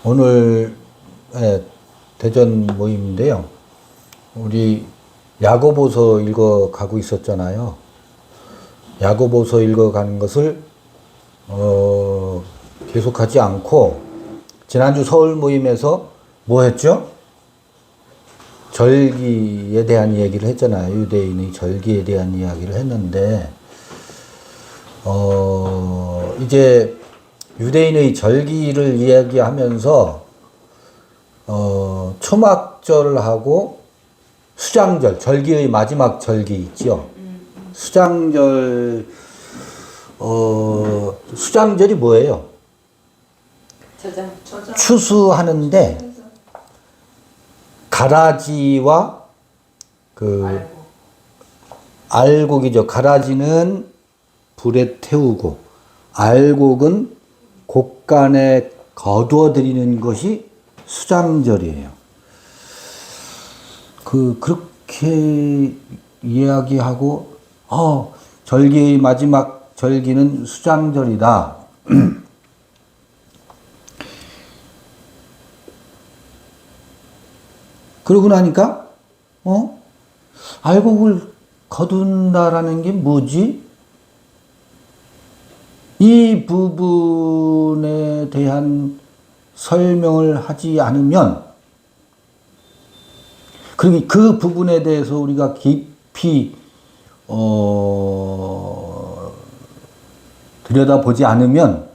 오늘 대전 모임인데요. 우리 야고보서 읽어가고 있었잖아요. 야고보서 읽어가는 것을 계속하지 않고 지난주 서울 모임에서 뭐 했죠? 절기에 대한 얘기를 했잖아요. 유대인의 절기에 대한 이야기를 했는데 이제 유대인의 절기를 이야기하면서 초막절하고 수장절, 절기의 마지막 절기 있죠. 수장절, 수장절이 뭐예요? 저장. 추수하는데 가라지와 그 알곡이죠. 가라지는 불에 태우고 알곡은 곡간에 거두어 드리는 것이 수장절이에요. 그렇게 이야기하고 절기의 마지막 절기는 수장절이다. 그러고 나니까 알곡을 거둔다라는 게 뭐지? 이 부분에 대한 설명을 하지 않으면, 그러니 그 부분에 대해서 우리가 깊이 들여다보지 않으면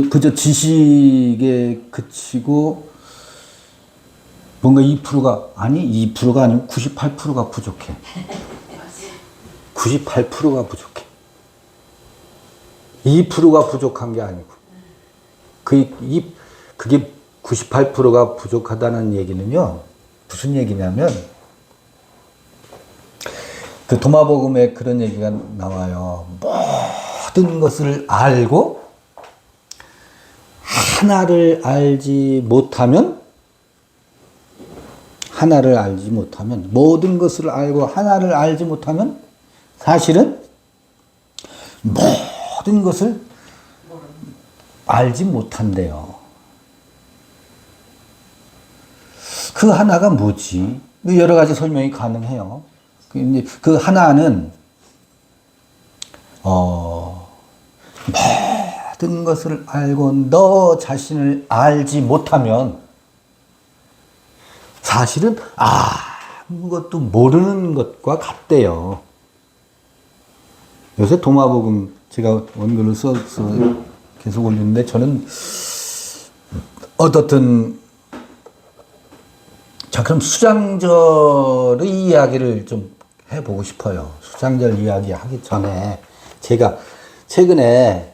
그저 지식에 그치고 뭔가 2%가 아니고 98%가 부족해. 98%가 부족해. 2%가 부족한 게 아니고. 그게 98%가 부족하다는 얘기는요, 무슨 얘기냐면, 그 도마복음에 그런 얘기가 나와요. 모든 것을 알고, 하나를 알지 못하면, 모든 것을 알고 하나를 알지 못하면, 사실은 모든 것을 알지 못한대요. 그 하나가 뭐지? 여러 가지 설명이 가능해요. 그 하나는 모든 것을 알고 너 자신을 알지 못하면 사실은 아무것도 모르는 것과 같대요. 요새 도마복음 제가 원글을 써서 계속 올리는데, 저는 어떻든 자, 그럼 수장절의 이야기를 좀 해보고 싶어요. 수장절 이야기 하기 전에 제가 최근에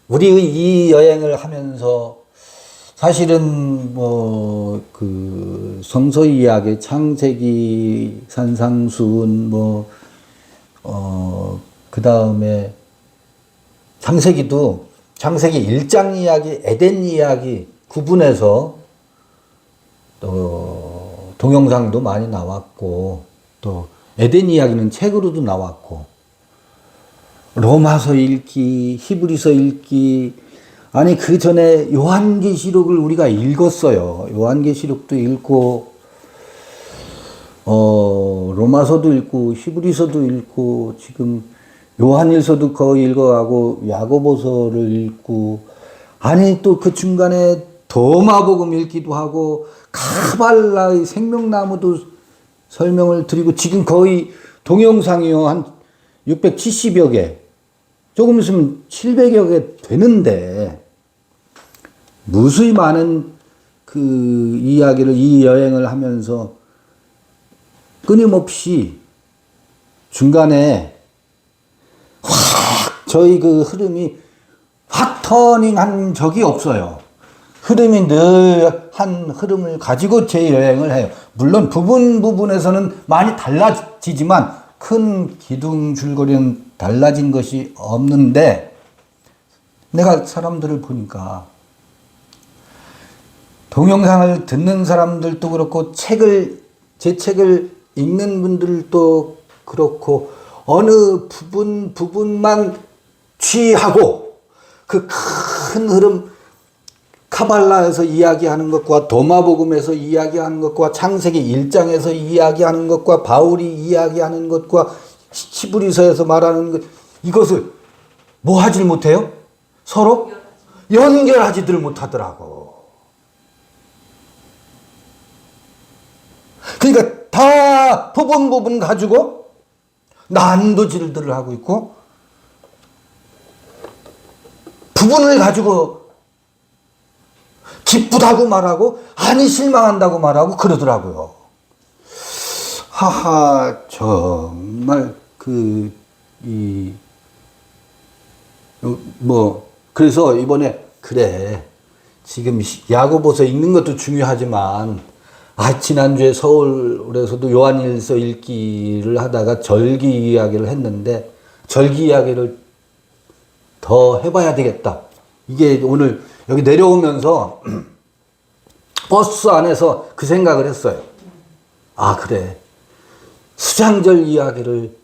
우리의 이 여행을 하면서 사실은 성서 이야기, 창세기, 산상수훈, 그 다음에 창세기 1장 이야기, 에덴 이야기 구분해서 또 동영상도 많이 나왔고, 또 에덴 이야기는 책으로도 나왔고, 로마서 읽기, 히브리서 읽기, 아니 그 전에 요한계시록을 우리가 읽었어요. 요한계시록도 읽고, 로마서도 읽고, 히브리서도 읽고, 지금 요한일서도 거의 읽어가고, 야고보서를 읽고, 아니 또 그 중간에 도마복음 읽기도 하고, 카발라의 생명나무도 설명을 드리고, 지금 거의 동영상이요, 한 670여 개, 조금 있으면 700여 개 되는데, 무수히 많은 그 이야기를, 이 여행을 하면서 끊임없이 중간에 저희 그 흐름이 확 터닝한 적이 없어요. 흐름이 늘 한 흐름을 가지고 제 여행을 해요. 물론 부분에서는 많이 달라지지만 큰 기둥 줄거리는 달라진 것이 없는데, 내가 사람들을 보니까 동영상을 듣는 사람들도 그렇고 제 책을 읽는 분들도 그렇고 어느 부분만 취하고 그 큰 흐름, 카발라에서 이야기하는 것과 도마복음에서 이야기하는 것과 창세기 1장에서 이야기하는 것과 바울이 이야기하는 것과 히브리서에서 말하는 것, 이것을 뭐 하질 못해요? 서로 연결하지들 못하더라고. 그러니까 다 부분 가지고 난도질들을 하고 있고, 부분을 가지고 기쁘다고 말하고 아니 실망한다고 말하고 그러더라고요. 하하, 정말 그래서 이번에 그래, 지금 야고보서 읽는 것도 중요하지만, 지난주에 서울에서도 요한일서 읽기를 하다가 절기 이야기를 했는데, 절기 이야기를 더 해봐야 되겠다. 이게 오늘 여기 내려오면서 버스 안에서 그 생각을 했어요. 그래. 수장절 이야기를,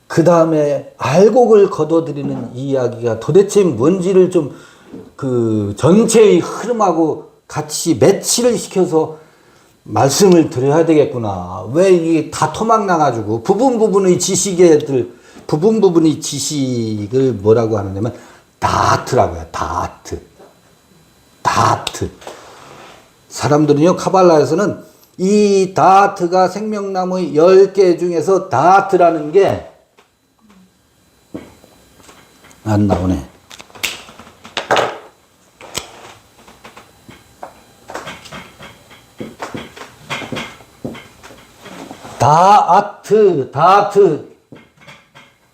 그 다음에 알곡을 거둬들이는 이야기가 도대체 뭔지를 좀 전체의 흐름하고 같이 매치를 시켜서 말씀을 드려야 되겠구나. 왜 이게 다 토막 나가지고 부분의 지식을 뭐라고 하느냐면 다트라고요. 다트. 사람들은요, 카발라에서는 이 다트가 생명나무의 10개 중에서 다트라는 게 안 나오네. 다트.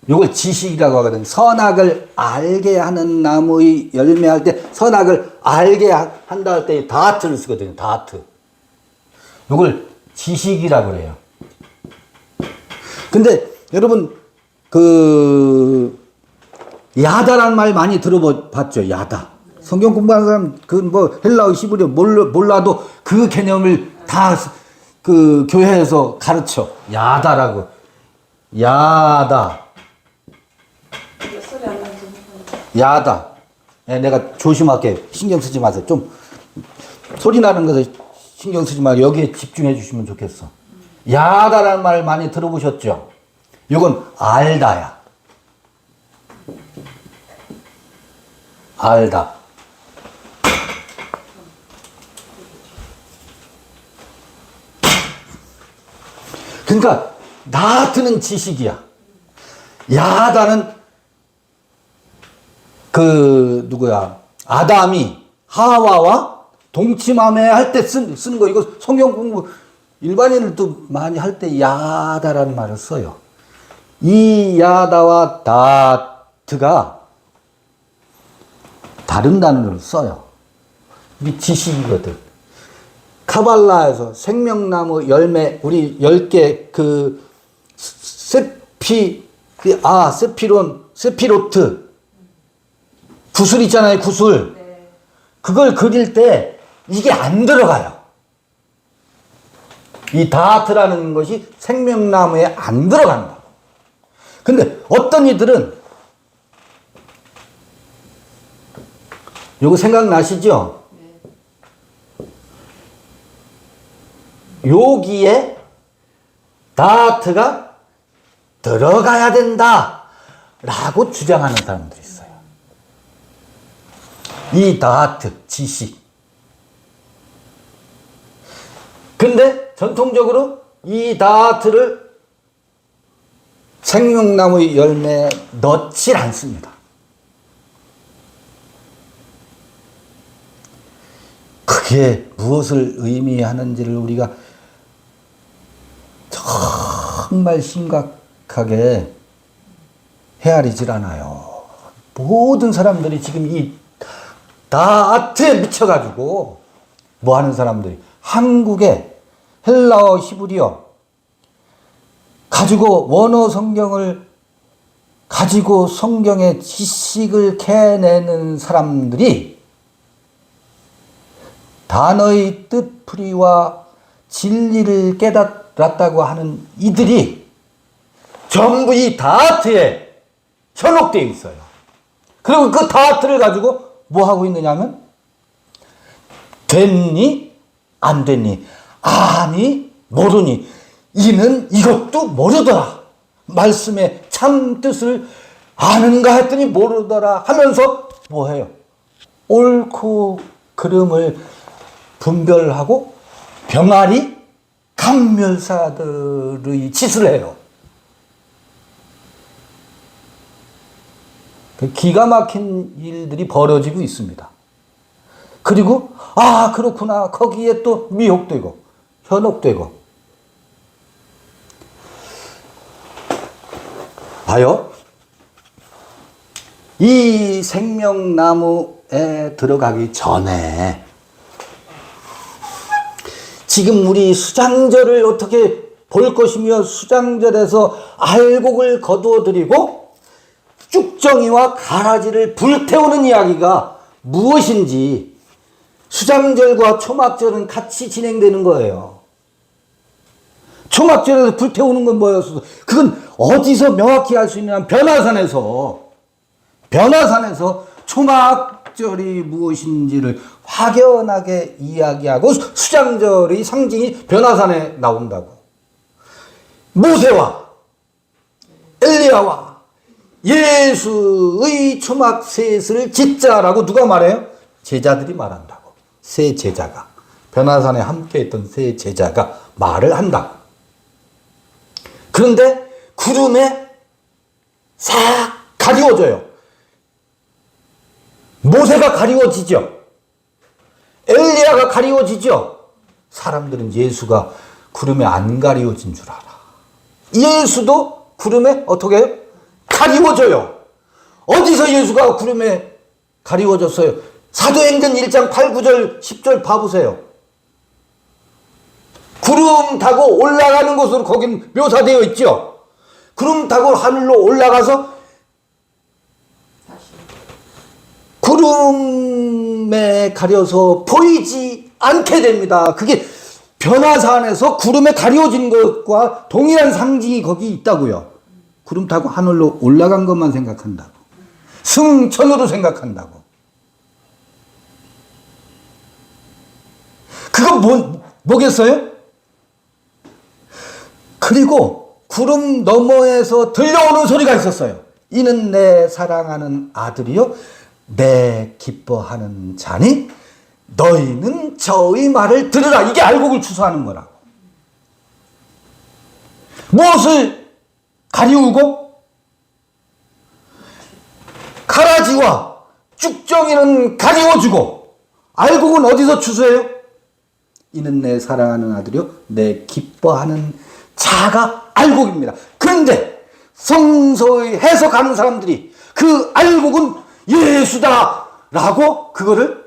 요걸 지식이라고 하거든. 선악을 알게 하는 나무의 열매할 때, 선악을 알게 한다 할 때 다트를 쓰거든요. 다트. 요걸 지식이라고 그래요. 근데 여러분, 야다란 말 많이 들어봤죠? 야다. 성경 공부하는 사람, 헬라어, 히브리어 몰라도 그 개념을 다 교회에서 가르쳐. 야다라고. 야다. 야다. 내가 조심할게. 신경 쓰지 마세요. 좀 소리 나는 것에 신경 쓰지 말고 여기에 집중해 주시면 좋겠어. 야다라는 말 많이 들어보셨죠? 이건 알다야. 알다. 그러니까 다트는 지식이야. 야다는 아담이 하와와 동침함에 할 때 쓰는 거. 이거 성경 공부 일반인들도 많이 할 때 야다라는 말을 써요. 이 야다와 다트가 다른 단어를 써요. 이게 지식이거든. 카발라에서 생명나무 열매, 우리 10개 세피로트. 구슬 있잖아요, 구슬. 네. 그걸 그릴 때 이게 안 들어가요. 이 다트라는 것이 생명나무에 안 들어간다. 근데 어떤 이들은, 요거 생각나시죠? 여기에 다트가 들어가야 된다 라고 주장하는 사람들이 있어요. 이 다트, 지식. 근데 전통적으로 이 다트를 생명나무의 열매에 넣지 않습니다. 그게 무엇을 의미하는지를 우리가 정말 심각하게 헤아리질 않아요. 모든 사람들이 지금 이 다트에 미쳐가지고 뭐 하는 사람들이, 한국의 헬라어, 히브리어 가지고 원어 성경을 가지고 성경의 지식을 캐내는 사람들이 단어의 뜻풀이와 진리를 깨달았다고 하는 이들이 전부 이 다트에 현혹되어 있어요. 그리고 그 다트를 가지고 뭐 하고 있느냐면 됐니? 안 됐니? 아니? 모르니? 이는 이것도 모르더라. 말씀의 참 뜻을 아는가 했더니 모르더라 하면서 뭐 해요? 옳고 그름을 분별하고 병아리 감멸사들의 짓을 해요. 기가 막힌 일들이 벌어지고 있습니다. 그리고 아 그렇구나 거기에 또 미혹되고 현혹되고 봐요. 이 생명나무에 들어가기 전에 지금 우리 수장절을 어떻게 볼 것이며 수장절에서 알곡을 거두어드리고 쭉정이와 가라지를 불태우는 이야기가 무엇인지 수장절과 초막절은 같이 진행되는 거예요. 초막절에서 불태우는 건 뭐였어? 그건 어디서 명확히 알 수 있냐면 변화산에서 초막절이 무엇인지를 확연하게 이야기하고 수장절의 상징이 변화산에 나온다고. 모세와 엘리야와 예수의 초막셋을 짓자라고 누가 말해요? 제자들이 말한다고. 세 제자가 변화산에 함께 있던 세 제자가 말을 한다고. 그런데 구름에 싹 가리워져요. 모세가 가리워지죠. 엘리야가 가리워지죠. 사람들은 예수가 구름에 안 가리워진 줄 알아. 예수도 구름에 어떻게 해요? 가리워져요. 어디서 예수가 구름에 가리워졌어요? 사도행전 1장 8, 9절, 10절 봐보세요. 구름 타고 올라가는 곳으로 거긴 묘사되어 있죠. 구름 타고 하늘로 올라가서 구름에 가려서 보이지 않게 됩니다. 그게 변화산에서 구름에 가려진 것과 동일한 상징이 거기 있다고요. 구름 타고 하늘로 올라간 것만 생각한다고. 승천으로 생각한다고. 그건 뭐겠어요? 그리고 구름 너머에서 들려오는 소리가 있었어요. 이는 내 사랑하는 아들이요 내 기뻐하는 자니 너희는 저의 말을 들으라. 이게 알곡을 추수하는 거라고. 무엇을 가리우고? 가라지와 쭉정이는 가리워주고 알곡은 어디서 추수해요? 이는 내 사랑하는 아들이요 내 기뻐하는 자가 알곡입니다. 그런데 성서에 해석하는 사람들이 그 알곡은 예수다 라고 그거를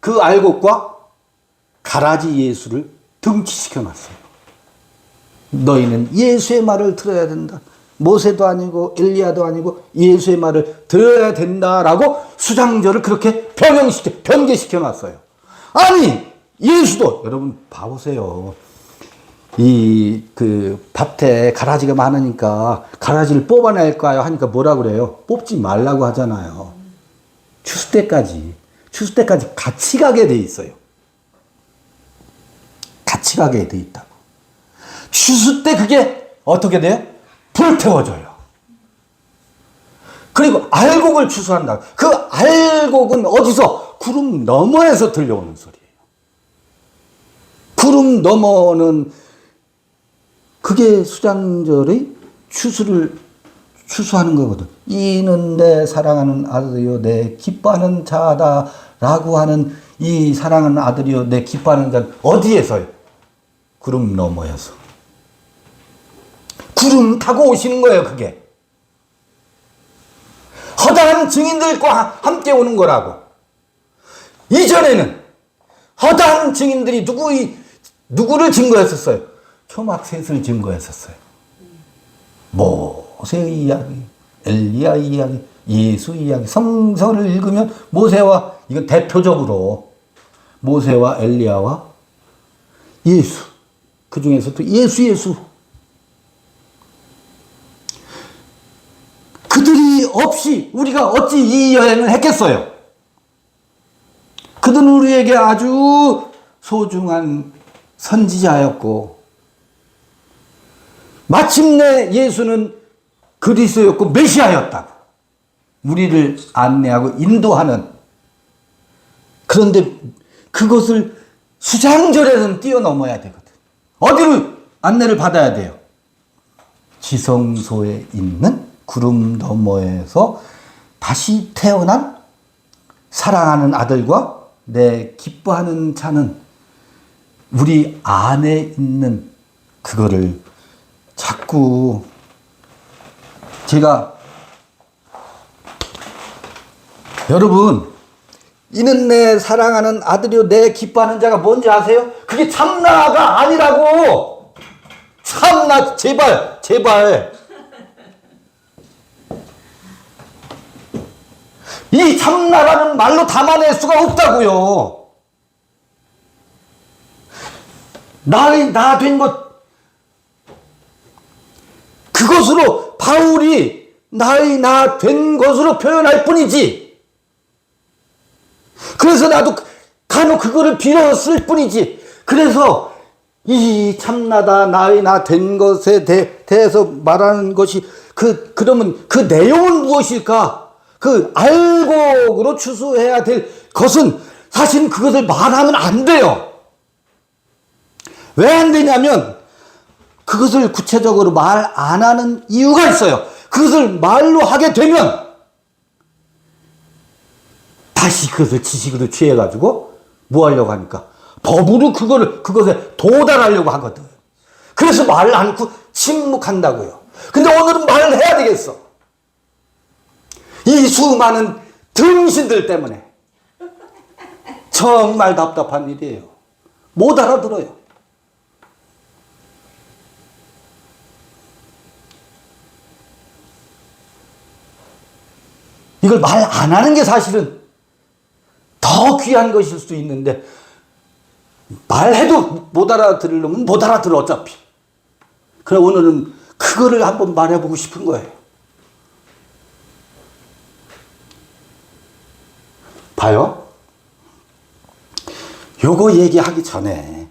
그 알곡과 가라지 예수를 등치시켜 놨어요. 너희는 예수의 말을 들어야 된다. 모세도 아니고 엘리야도 아니고 예수의 말을 들어야 된다라고 수장절을 그렇게 변개시켜 놨어요. 아니 예수도 여러분 봐보세요. 이 그 밭에 가라지가 많으니까 가라지를 뽑아낼까요 하니까 뭐라 그래요? 뽑지 말라고 하잖아요. 추수 때까지 같이 가게 돼 있어요. 같이 가게 돼 있다고. 추수 때 그게 어떻게 돼요? 불태워져요. 그리고 알곡을 추수한다. 그 알곡은 어디서? 구름 너머에서 들려오는 소리예요. 구름 너머는 그게 수장절의 추수하는 거거든. 이는 내 사랑하는 아들이요 내 기뻐하는 자다 라고 하는 이 사랑하는 아들이요 내 기뻐하는 자는 어디에서요? 구름 너머에서. 구름 타고 오시는 거예요. 그게 허다한 증인들과 함께 오는 거라고. 이전에는 허다한 증인들이 누구를 증거했었어요? 초막셋을 증거했었어요. 모세 이야기, 엘리야 이야기, 예수 이야기. 성서를 읽으면 모세와, 이건 대표적으로 모세와 엘리야와 예수, 그 중에서도 예수. 그들이 없이 우리가 어찌 이 여행을 했겠어요? 그들은 우리에게 아주 소중한 선지자였고 마침내 예수는 그리스도였고 메시아였다고 우리를 안내하고 인도하는, 그런데 그것을 수장절에는 뛰어넘어야 되거든. 어디로 안내를 받아야 돼요? 지성소에 있는 구름 너머에서 다시 태어난 사랑하는 아들과 내 기뻐하는 자는 우리 안에 있는 그거를 자꾸 제가, 여러분, 이는 내 사랑하는 아들이요 내 기뻐하는 자가 뭔지 아세요? 그게 참나가 아니라고. 참나, 제발 제발. 이 참나라는 말로 담아낼 수가 없다고요. 나 된 것, 그것으로 바울이 나의 나 된 것으로 표현할 뿐이지. 그래서 나도 간혹 그거를 빌었을 뿐이지. 그래서 이 참나다 나의 나 된 것에 대해서 말하는 것이 그러면 그 내용은 무엇일까? 그 알곡으로 추수해야 될 것은 사실 그것을 말하면 안 돼요. 왜 안 되냐면 그것을 구체적으로 말 안 하는 이유가 있어요. 그것을 말로 하게 되면 다시 그것을 지식으로 취해가지고 뭐 하려고 하니까 법으로 그것에 도달하려고 하거든. 그래서 말을 않고 침묵한다고요. 근데 오늘은 말을 해야 되겠어. 이 수많은 등신들 때문에. 정말 답답한 일이에요. 못 알아들어요. 이걸 말 안 하는 게 사실은 더 귀한 것일 수 있는데, 말해도 못 알아들으려면 못 알아들어 어차피. 그래 오늘은 그거를 한번 말해보고 싶은 거예요. 봐요. 요거 얘기하기 전에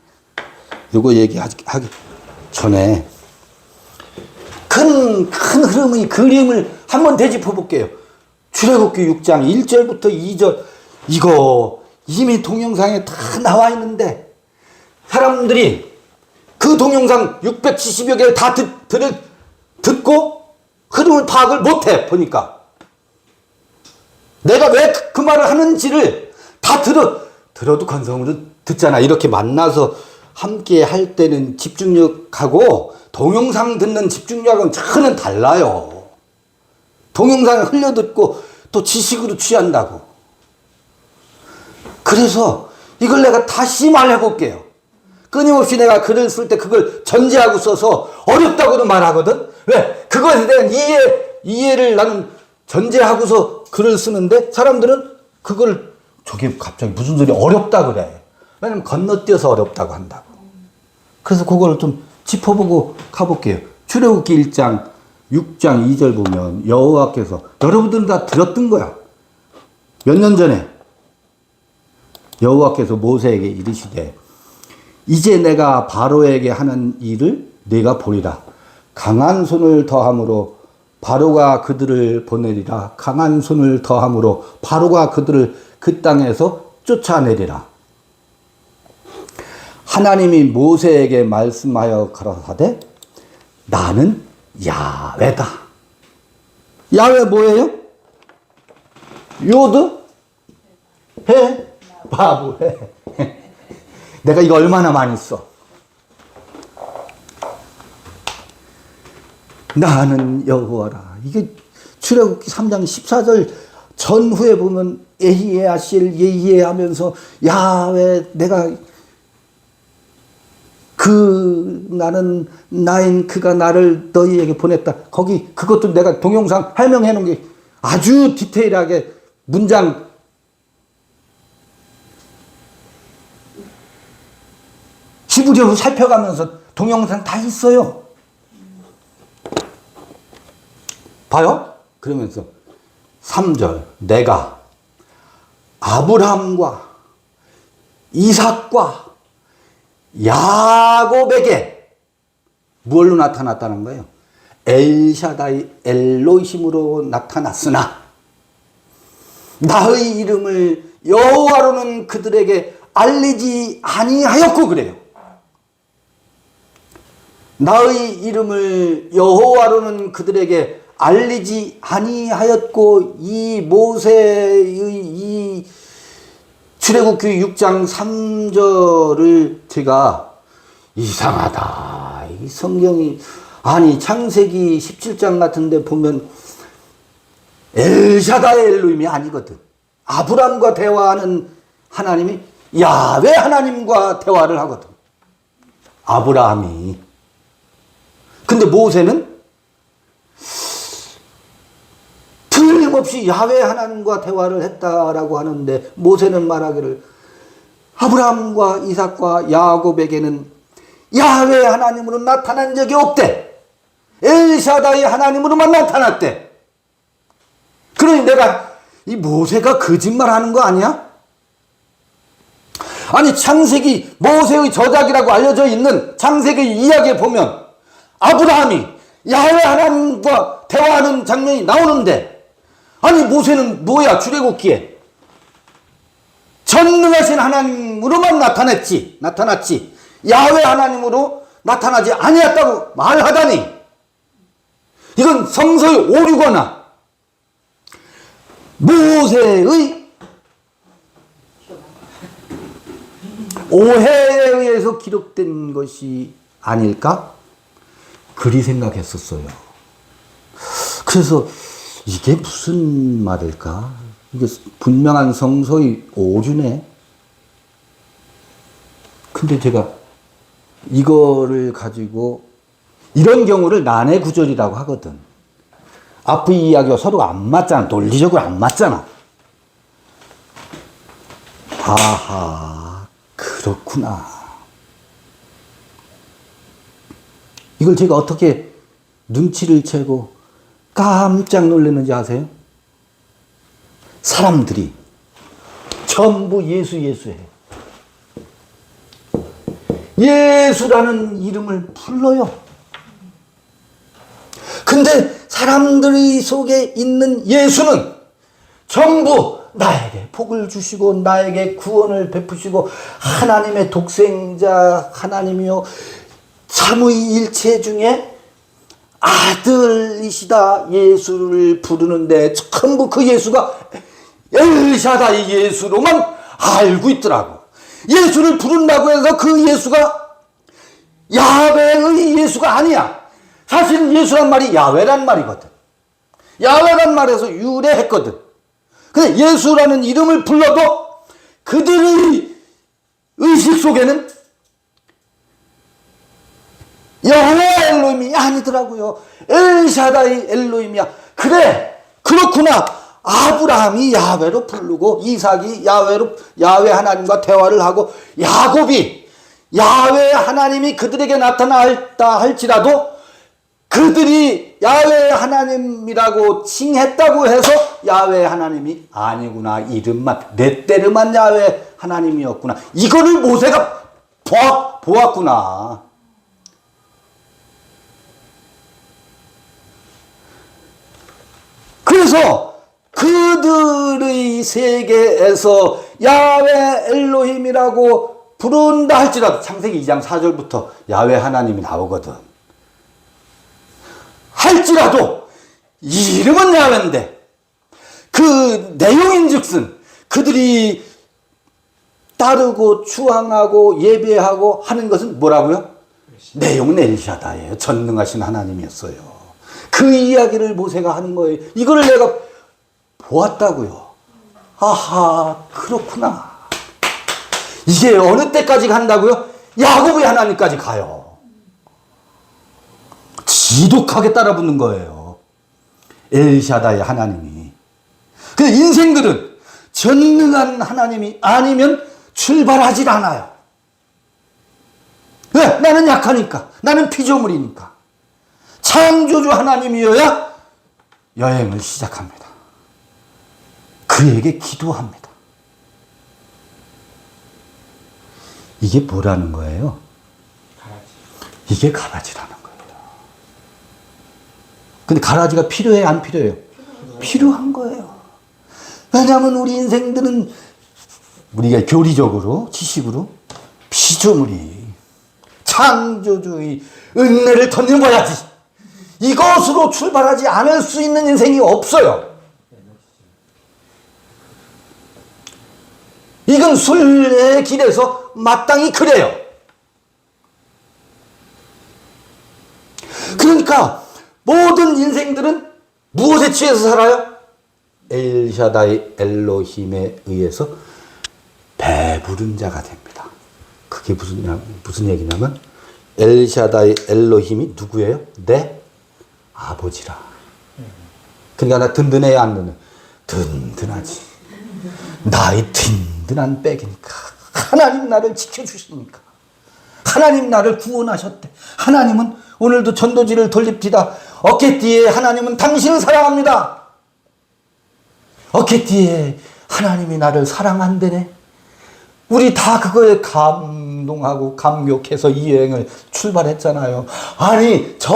큰 흐름의 그림을 한번 되짚어 볼게요. 출애굽기 6장 1절부터 2절, 이거 이미 동영상에 다 나와 있는데 사람들이 그 동영상 670여 개를 다 듣고 흐름을 파악을 못해. 보니까 내가 왜 그 말을 하는지를 다 들어도 건성으로 듣잖아. 이렇게 만나서 함께 할 때는 집중력하고 동영상 듣는 집중력은 전혀 달라요. 동영상을 흘려듣고 또 지식으로 취한다고. 그래서 이걸 내가 다시 말해볼게요. 끊임없이 내가 글을 쓸 때 그걸 전제하고 써서 어렵다고도 말하거든. 왜? 그것에 대한 이해를 나는 전제하고서 글을 쓰는데 사람들은 그걸 저게 갑자기 무슨 소리 어렵다 그래. 왜냐면 건너뛰어서 어렵다고 한다고. 그래서 그걸 좀 짚어보고 가볼게요. 출애굽기 1장 6장 2절 보면 여호와께서, 여러분들은 다 들었던 거야. 몇 년 전에 여호와께서 모세에게 이르시되 이제 내가 바로에게 하는 일을 네가 보리라. 강한 손을 더함으로 바로가 그들을 보내리라. 강한 손을 더함으로 바로가 그들을 그 땅에서 쫓아내리라. 하나님이 모세에게 말씀하여 가라사대 나는 야훼다. 야훼 뭐예요? 요드? 해? 바보 해. 내가 이거 얼마나 많이 써. 나는 여호와라. 이게 출애굽기 3장 14절 전후에 보면 에히에 아실 예히에 하면서 야훼 내가 나는 나인 그가 나를 너희에게 보냈다. 거기 그것도 내가 동영상 설명해 놓은 게 아주 디테일하게 문장 히브리어로 살펴가면서 동영상 다 있어요. 봐요? 그러면서 3절 내가 아브라함과 이삭과 야곱에게 무엇로 나타났다는 거예요? 엘샤다이 엘로힘으로 나타났으나 나의 이름을 여호와로는 그들에게 알리지 아니하였고 그래요. 나의 이름을 여호와로는 그들에게 알리지 아니하였고, 이 모세의 이 출애굽기 6장 3절을 제가 이상하다. 이 성경이 아니 창세기 17장 같은 데 보면 엘샤다의 엘로힘이 아니거든. 아브람과 대화하는 하나님이 야훼 하나님과 대화를 하거든. 아브라함이. 근데 모세는 틀림없이 야훼 하나님과 대화를 했다라고 하는데, 모세는 말하기를 아브라함과 이삭과 야곱에게는 야훼 하나님으로 나타난 적이 없대. 엘샤다이 하나님으로만 나타났대. 그러니 내가 이 모세가 거짓말하는 거 아니야? 아니 창세기 모세의 저작이라고 알려져 있는 창세기 이야기에 보면 아브라함이 야훼 하나님과 대화하는 장면이 나오는데, 아니 모세는 뭐야? 출애굽기에 전능하신 하나님으로만 나타났지 야훼 하나님으로 나타나지 아니었다고 말하다니, 이건 성서에 오류거나 모세의 오해에 의해서 기록된 것이 아닐까? 그리 생각했었어요. 그래서 이게 무슨 말일까? 이게 분명한 성서의 오류네. 근데 제가 이거를 가지고 이런 경우를 난해 구절이라고 하거든. 앞의 이야기와 서로가 안 맞잖아. 논리적으로 안 맞잖아. 아하, 그렇구나. 이걸 제가 어떻게 눈치를 채고 깜짝 놀랐는지 아세요? 사람들이 전부 예수해. 예수라는 이름을 불러요. 근데 사람들이 속에 있는 예수는 전부 나에게 복을 주시고 나에게 구원을 베푸시고 하나님의 독생자 하나님이요 삼위일체 중에 아들이시다 예수를 부르는데 전부 그 예수가 엘샤다이 예수로만 알고 있더라고. 예수를 부른다고 해서 그 예수가 야훼의 예수가 아니야. 사실은 예수란 말이 야훼란 말이거든. 야훼란 말에서 유래했거든. 근데 예수라는 이름을 불러도 그들의 의식 속에는 여호와 엘로힘이 아니더라고요. 엘샤다이 엘로힘이야. 그래, 그렇구나. 아브라함이 야훼로 부르고 이삭이 야훼 하나님과 대화를 하고 야곱이 야훼 하나님이 그들에게 나타났다 할지라도 그들이 야훼 하나님이라고 칭했다고 해서 야훼 하나님이 아니구나. 이름만 넷대르만 야훼 하나님이었구나. 이거를 모세가 보았구나. 그래서 그들의 세계에서 야훼 엘로힘이라고 부른다 할지라도 창세기 2장 4절부터 야훼 하나님이 나오거든. 할지라도 이름은 야훼인데 그 내용인즉슨 그들이 따르고 추앙하고 예배하고 하는 것은 뭐라고요? 내용은 엘샤다예요. 전능하신 하나님이었어요. 그 이야기를 모세가 하는 거예요. 이거를 내가 보았다고요. 아하, 그렇구나. 이게 어느 때까지 간다고요? 야곱의 하나님까지 가요. 지독하게 따라붙는 거예요. 엘샤다의 하나님이. 근데 인생들은 전능한 하나님이 아니면 출발하질 않아요. 왜? 나는 약하니까. 나는 피조물이니까. 창조주 하나님이어야 여행을 시작합니다. 그에게 기도합니다. 이게 뭐라는 거예요? 이게 가라지라는 거예요. 근데 가라지가 필요해요, 안 필요해요? 필요한 거예요. 왜냐하면 우리 인생들은 우리가 교리적으로, 지식으로 피조물이 창조주의 은혜를 덧입어야지. 이것으로 출발하지 않을 수 있는 인생이 없어요. 이건 순례의 길에서 마땅히 그래요. 그러니까 모든 인생들은 무엇에 취해서 살아요? 엘샤다이 엘로힘에 의해서 배부른 자가 됩니다. 그게 무슨 얘기냐면 엘샤다이 엘로힘이 누구예요? 내 아버지라. 그러니까 나 든든해야 안 든든? 든든하지. 나의 든든한 백이니까. 하나님 나를 지켜주시니까. 하나님 나를 구원하셨대. 하나님은 오늘도 전도지를 돌립시다. 어깨띠에 하나님은 당신을 사랑합니다. 어깨띠에 하나님이 나를 사랑한대네. 우리 다 그거에 감동하고 감격해서 이 여행을 출발했잖아요. 아니 저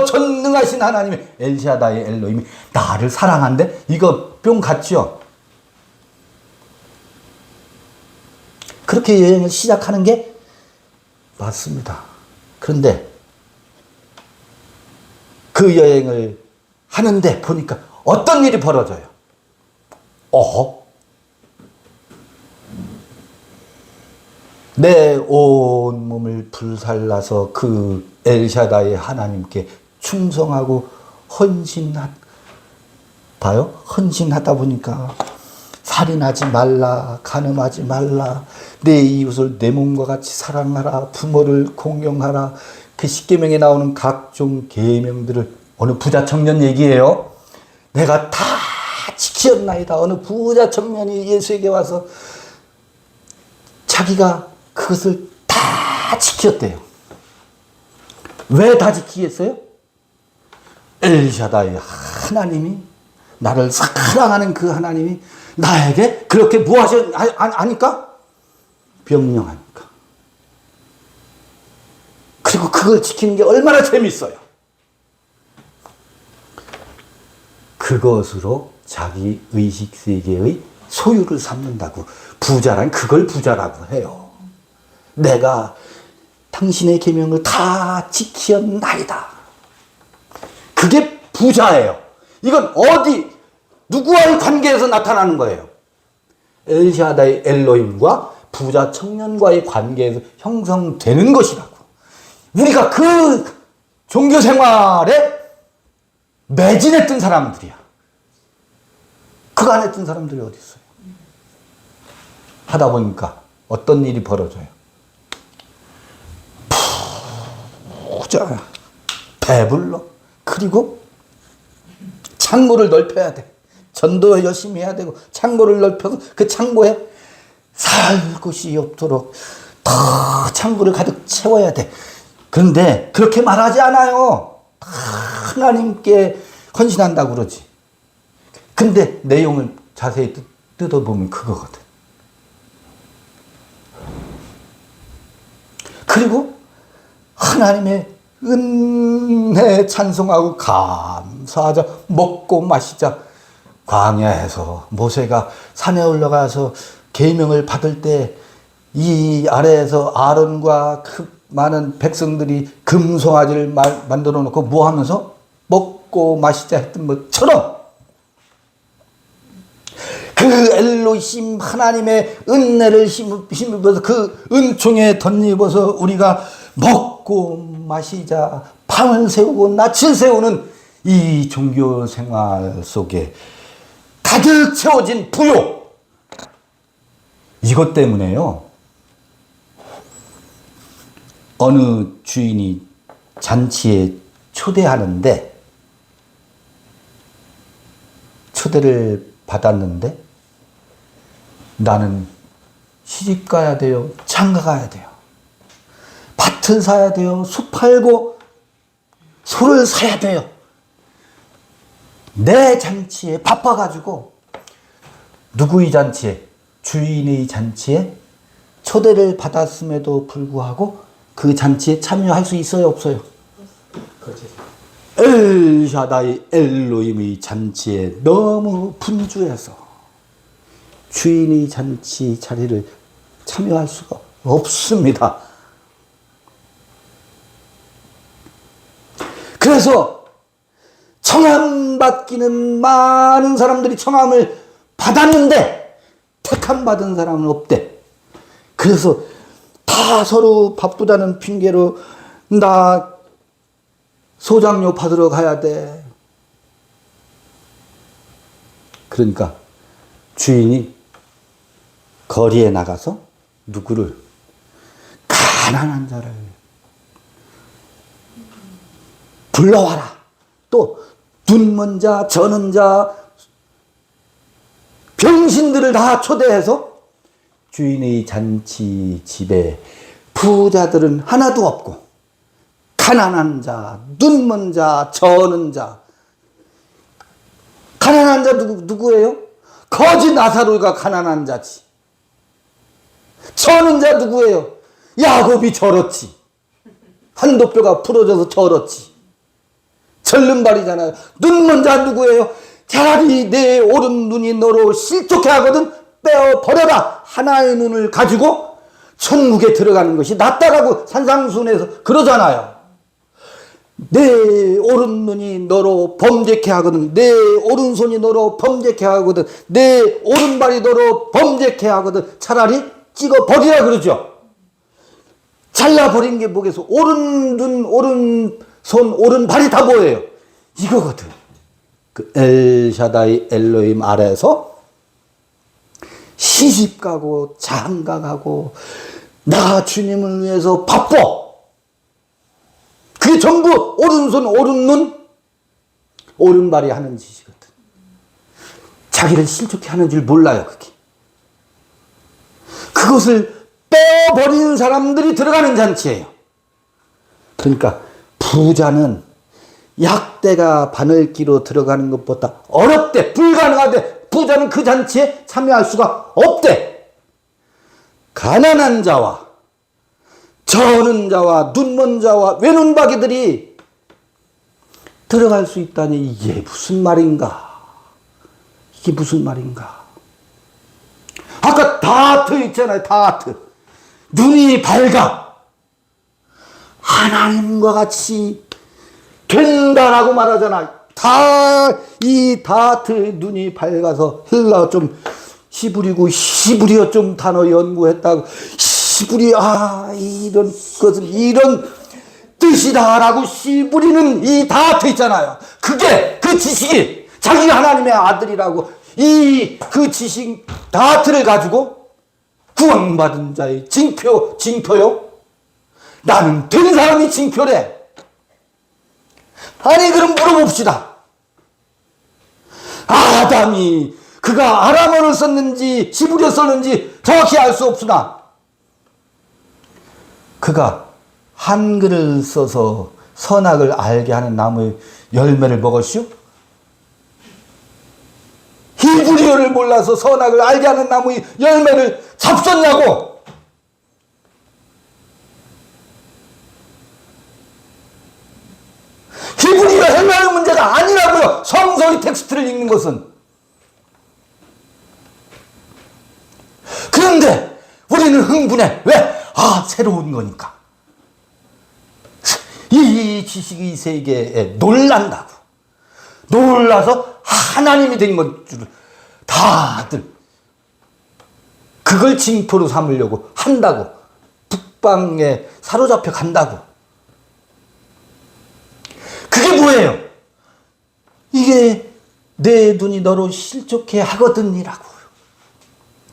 전능하신 하나님의 엘샤다이 엘로힘이 나를 사랑한대? 이거 뿅 갔죠? 그렇게 여행을 시작하는 게 맞습니다. 그런데 그 여행을 하는데 보니까 어떤 일이 벌어져요? 내 온 몸을 불살라서 그 엘샤다이 하나님께 충성하고 헌신하다 보니까 살인하지 말라, 간음하지 말라, 내 이웃을 내 몸과 같이 사랑하라, 부모를 공경하라, 그 십계명에 나오는 각종 계명들을 어느 부자 청년 얘기예요. 내가 다 지켰나이다. 어느 부자 청년이 예수에게 와서 자기가 그것을 다 지켰대요. 왜 다 지키겠어요? 엘샤다이 하나님이, 나를 사랑하는 그 하나님이 나에게 그렇게 뭐 아니까? 명령하니까. 그리고 그걸 지키는 게 얼마나 재밌어요. 그것으로 자기 의식세계의 소유를 삼는다고. 부자란 그걸 부자라고 해요. 내가 당신의 계명을 다 지켰나이다. 그게 부자예요. 이건 누구와의 관계에서 나타나는 거예요? 엘샤다이 엘로힘과 부자 청년과의 관계에서 형성되는 것이라고. 우리가 그 종교 생활에 매진했던 사람들이야. 그거 안 했던 사람들이 어디 있어요? 하다 보니까 어떤 일이 벌어져요? 부자, 배불러. 그리고 창고를 넓혀야 돼. 전도 열심히 해야 되고 창고를 넓혀서 그 창고에 살 곳이 없도록 더 창고를 가득 채워야 돼. 그런데 그렇게 말하지 않아요. 하나님께 헌신한다고 그러지. 근데 내용을 자세히 뜯어보면 그거거든. 그리고 하나님의 은혜 찬송하고 감사하자. 먹고 마시자. 광야에서 모세가 산에 올라가서 계명을 받을 때 이 아래에서 아론과 그 많은 백성들이 금송아지를 만들어 놓고 뭐 하면서 먹고 마시자 했던 것처럼 그 엘로힘 하나님의 은혜를 힘입어서 그 은총에 덧입어서 우리가 먹고 마시자, 밤을 새우고 낯을 새우는 이 종교 생활 속에 가득 채워진 부요. 이것 때문에요. 어느 주인이 잔치에 초대하는데 초대를 받았는데 나는 시집 가야 돼요. 장가 가야 돼요. 밭을 사야 돼요. 소 팔고 소를 사야 돼요. 내 잔치에 바빠가지고 누구의 잔치에? 주인의 잔치에 초대를 받았음에도 불구하고 그 잔치에 참여할 수 있어요, 없어요? 엘샤다이 엘로힘의 잔치에 너무 분주해서 주인의 잔치 자리를 참여할 수가 없습니다. 그래서 청함 받기는 많은 사람들이 청함을 받았는데 택함 받은 사람은 없대. 그래서 다 서로 바쁘다는 핑계로 나 소장료 받으러 가야 돼. 그러니까 주인이 거리에 나가서 누구를? 가난한 자를 불러와라. 또 눈먼 자, 저는 자, 병신들을 다 초대해서 주인의 잔치 집에 부자들은 하나도 없고 가난한 자, 눈먼 자, 저는 자. 가난한 자 누구예요? 거지 나사로가 가난한 자지. 저는 자 누구예요? 야곱이 저렇지. 한도뼈가 부러져서 저렇지. 절름발이잖아요. 눈먼 자 누구예요? 차라리 내 오른 눈이 너로 실족해 하거든 빼어 버려라. 하나의 눈을 가지고 천국에 들어가는 것이 낫다라고 산상순에서 그러잖아요. 내 오른 눈이 너로 범죄케 하거든, 내 오른손이 너로 범죄케 하거든, 내 오른발이 너로 범죄케 하거든 차라리 찍어 버리라 그러죠. 잘라버린 게 뭐겠어? 오른 눈, 오른손, 오른발이 다 뭐예요? 이거거든. 그 엘샤다이 엘로힘 아래에서 시집가고 장가가고 나 주님을 위해서 바빠. 그게 전부 오른손, 오른눈, 오른발이 하는 짓이거든. 자기를 실족해 하는 줄 몰라요, 그게. 그것을 빼어버리는 사람들이 들어가는 잔치예요. 그러니까 부자는 약대가 바늘기로 들어가는 것보다 어렵대, 불가능하대. 부자는 그 잔치에 참여할 수가 없대. 가난한 자와 저는 자와 눈먼 자와 외눈박이들이 들어갈 수 있다니 이게 무슨 말인가? 이게 무슨 말인가? 아까 다트 있잖아요. 다트. 눈이 밝아. 하나님과 같이 된다라고 말하잖아. 이 다트의 눈이 밝아서 헬라 좀 히브리어 좀 단어 연구했다고 시부리 이런 것은 이런 뜻이다라고 시부리는 이 다트 있잖아요. 그게 그 지식이 자기가 하나님의 아들이라고 그 지식 다트를 가지고 구원받은 자의 징표요. 나는 된 사람이 징표래. 아니 그럼 물어봅시다. 아담이 그가 아람어를 썼는지 히브리어 썼는지 정확히 알 수 없으나 그가 한글을 써서 선악을 알게 하는 나무의 열매를 먹었슈? 히브리어를 몰라서 선악을 알게 하는 나무의 열매를 잡숫냐고? 히브리어 헬라어 문제가 아니라고요. 성서의 텍스트를 읽는 것은. 그런데 우리는 흥분해. 왜? 새로운 거니까. 이 지식의 세계에 놀란다고. 놀라서 하나님이 된 것 줄 다들 그걸 징표로 삼으려고 한다고. 북방에 사로잡혀 간다고. 그게 뭐예요? 이게 내 눈이 너로 실족해 하거든이라고요.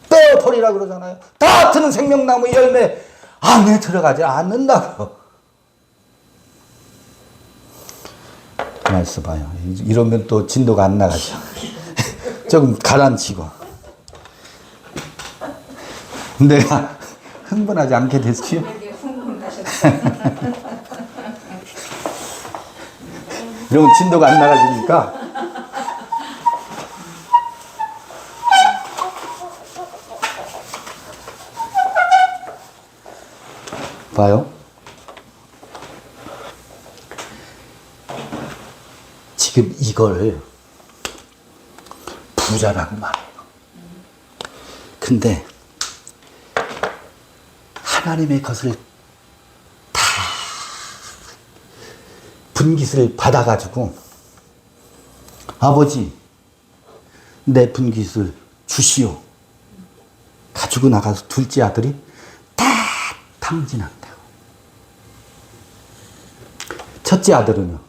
빼어버리라 그러잖아요. 다트는 생명나무 열매 안에 들어가지 않는다고. 가만 있어봐요. 이러면 또 진도가 안 나가죠. 조금 가라앉히고. 내가 흥분하지 않게 됐지요? 이러면 진도가 안 나가지니까. 봐요. 지금 이걸 부자라고 말해요. 근데 하나님의 것을 다 분깃을 받아가지고 아버지 내 분깃을 주시오. 가지고 나가서 둘째 아들이 다 탕진한다고. 첫째 아들은요.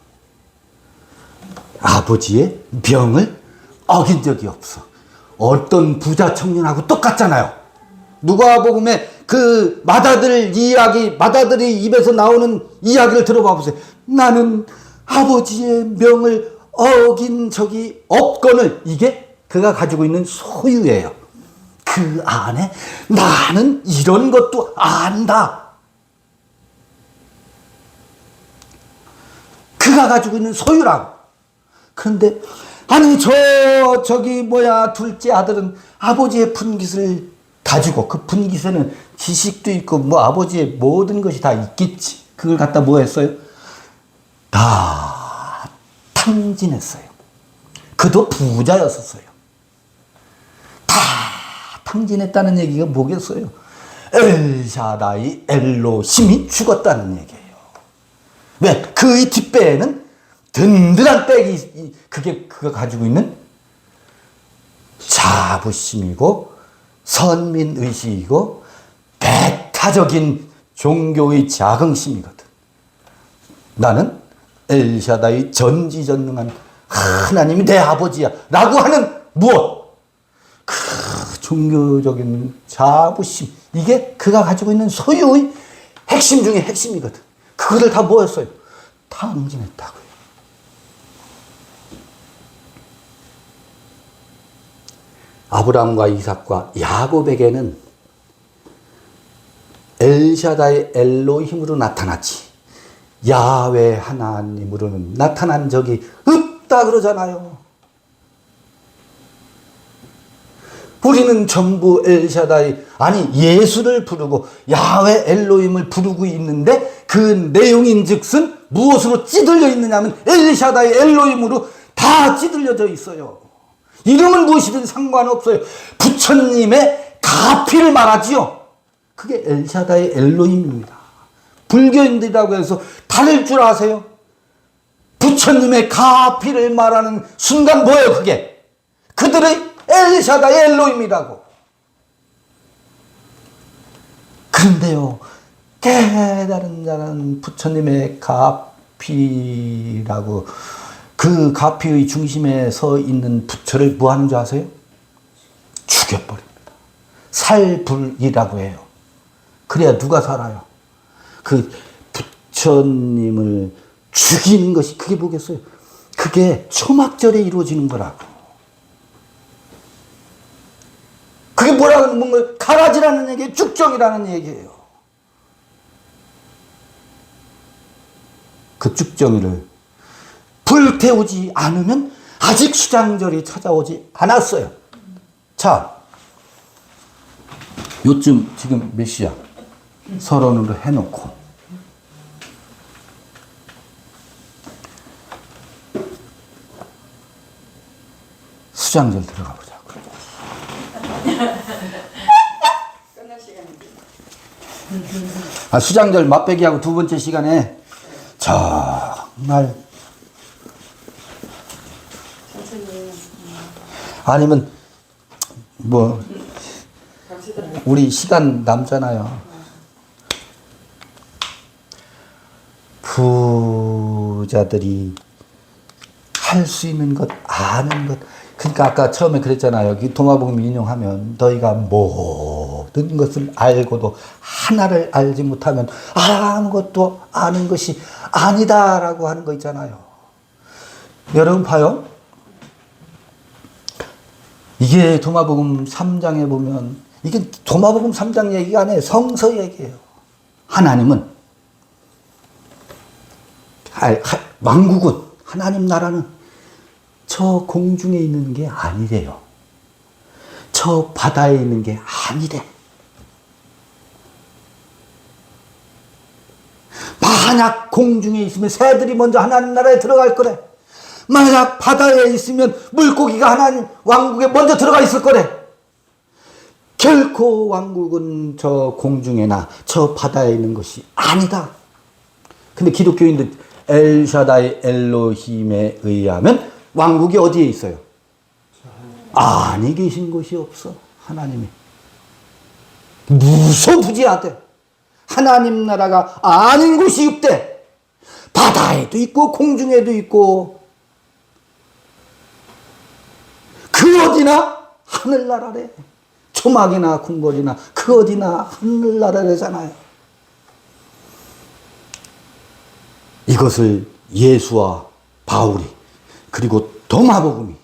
아버지의 명을 어긴 적이 없어. 어떤 부자 청년하고 똑같잖아요. 누가복음에 그 맏아들 이야기, 맏아들이 입에서 나오는 이야기를 들어봐 보세요. 나는 아버지의 명을 어긴 적이 없거늘. 이게 그가 가지고 있는 소유예요. 그 안에 나는 이런 것도 안다. 그가 가지고 있는 소유라고. 그런데 아니 저기 둘째 아들은 아버지의 분깃을 가지고, 그 분깃에는 지식도 있고 뭐 아버지의 모든 것이 다 있겠지. 그걸 갖다 뭐 했어요? 다 탕진했어요. 그도 부자였었어요. 다 탕진했다는 얘기가 뭐겠어요? 엘샤다이 엘로힘이 죽었다는 얘기예요. 왜? 그의 뒷배에는 든든한 백이, 그가 가지고 있는 자부심이고 선민의식이고 배타적인 종교의 자긍심이거든. 나는 엘샤다이 전지전능한 하나님이 내 아버지야 라고 하는 무엇? 그 종교적인 자부심, 이게 그가 가지고 있는 소유의 핵심 중에 핵심이거든. 그거를 다 뭐였어요? 탕진했다고요. 아브라함과 이삭과 야곱에게는 엘샤다이 엘로힘으로 나타났지 야훼 하나님으로는 나타난 적이 없다 그러잖아요. 우리는 전부 엘샤다이, 아니 예수를 부르고 야훼 엘로힘을 부르고 있는데 그 내용인즉슨 무엇으로 찌들려 있느냐면 엘샤다이 엘로힘으로 다 찌들려져 있어요. 이름은 무엇이든 상관없어요. 부처님의 가피를 말하지요. 그게 엘샤다이 엘로힘입니다. 불교인들이라고 해서 다를 줄 아세요? 부처님의 가피를 말하는 순간 뭐예요 그게? 그들의 엘샤다이 엘로힘이라고. 그런데요, 깨달은 자는 부처님의 가피라고, 그 가피의 중심에 서 있는 부처를 뭐 하는 줄 아세요? 죽여버립니다. 살불이라고 해요. 그래야 누가 살아요? 그 부처님을 죽이는 것이 그게 뭐겠어요? 그게 초막절에 이루어지는 거라고. 그게 뭐라고 하는 건가요? 가라지라는 얘기예요. 쭉정이라는 얘기예요. 그 쭉정이를 불태우지 않으면 아직 수장절이 찾아오지 않았어요. 자, 요즘 지금 몇 시야? 서론으로 해놓고 수장절 들어가 보자. 끝날 시간인데. 수장절 맛배기하고 두 번째 시간에 정말 천천히. 아니면 뭐 우리 시간 남잖아요. 부자들이 할 수 있는 것, 아는 것. 그러니까 아까 처음에 그랬잖아요. 이 도마복음 인용하면 너희가 모든 것을 알고도 하나를 알지 못하면 아무것도 아는 것이 아니다라고 하는 거 있잖아요. 여러분 봐요. 이게 도마복음 3장에 보면, 이게 도마복음 3장 얘기가 아니에요. 성서 얘기예요. 하나님은, 왕국은, 하나님 나라는 저 공중에 있는 게 아니래요. 저 바다에 있는 게 아니래. 만약 공중에 있으면 새들이 먼저 하나님 나라에 들어갈 거래. 만약 바다에 있으면 물고기가 하나님 왕국에 먼저 들어가 있을 거래. 결코 왕국은 저 공중에나 저 바다에 있는 것이 아니다. 근데 기독교인들 엘샤다이 엘로힘에 의하면 왕국이 어디에 있어요? 아니 계신 곳이 없어. 하나님이 무소부지하대. 하나님 나라가 아닌 곳이 없대. 바다에도 있고 공중에도 있고 그 어디나 하늘나라래. 초막이나 궁궐이나 그 어디나 하늘나라래잖아요. 이것을 예수와 바울이 그리고 도마복음이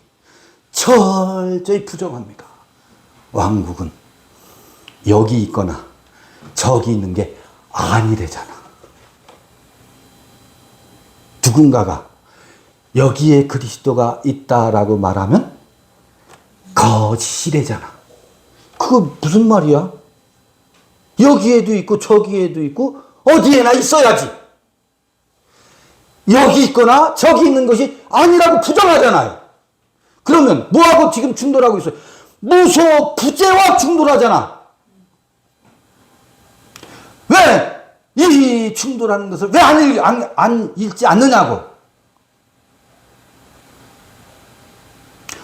철저히 부정합니다. 왕국은 여기 있거나 저기 있는 게 아니래잖아. 누군가가 여기에 그리스도가 있다라고 말하면 거짓이래잖아. 그거 무슨 말이야? 여기에도 있고 저기에도 있고 어디에나 있어야지. 여기 있거나 저기 있는 것이 아니라고 부정하잖아요. 그러면 뭐하고 지금 충돌하고 있어요? 무소 부재와 충돌하잖아. 왜 이 충돌하는 것을 왜 안 읽지 않느냐고.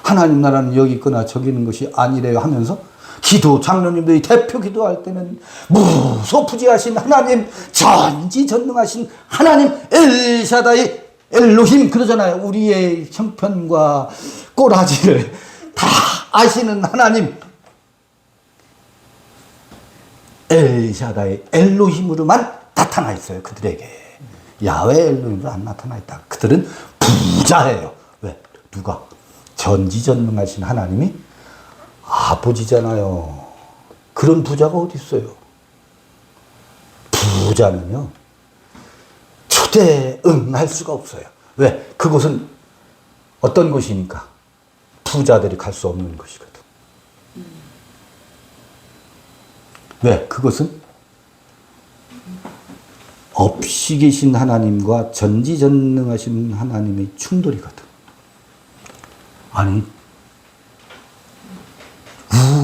하나님 나라는 여기 있거나 저기 있는 것이 아니래요 하면서 기도 장로님들이 대표 기도할 때는 무소부지하신 하나님, 전지전능하신 하나님 엘샤다이 엘로힘 그러잖아요. 우리의 형편과 꼬라지를 다 아시는 하나님 엘샤다이 엘로힘으로만 나타나 있어요. 그들에게 야훼 엘로힘으로 안 나타나 있다. 그들은 부자예요. 왜? 누가? 전지전능하신 하나님이 아버지잖아요. 그런 부자가 어디 있어요? 부자는요 초대에 응할 수가 없어요. 왜? 그곳은 어떤 곳이니까? 부자들이 갈 수 없는 곳이거든. 왜? 그것은 없이 계신 하나님과 전지전능하신 하나님의 충돌이거든. 아니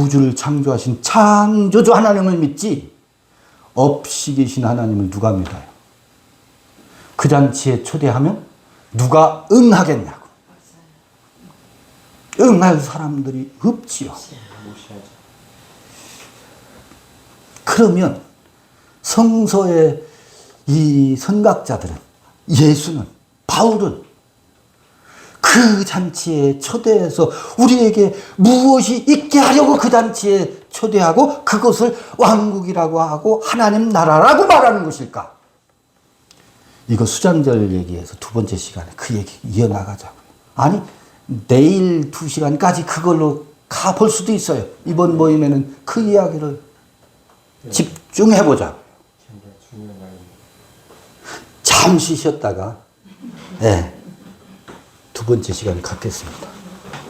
우주를 창조하신 창조주 하나님을 믿지 없이 계신 하나님을 누가 믿어요? 그 잔치에 초대하면 누가 응하겠냐고. 응할 사람들이 없지요. 그러면 성서의 이 선각자들은 예수는 바울은 그 잔치에 초대해서 우리에게 무엇이 있게 하려고 그 잔치에 초대하고 그것을 왕국이라고 하고 하나님 나라라고 말하는 것일까? 이거 수장절 얘기해서 두 번째 시간에 그 얘기 이어나가자고요. 아니 내일 2시간까지 그걸로 가볼 수도 있어요. 이번 모임에는 그 이야기를 집중해보자고요. 잠시 쉬었다가 두 번째 시간을 갖겠습니다.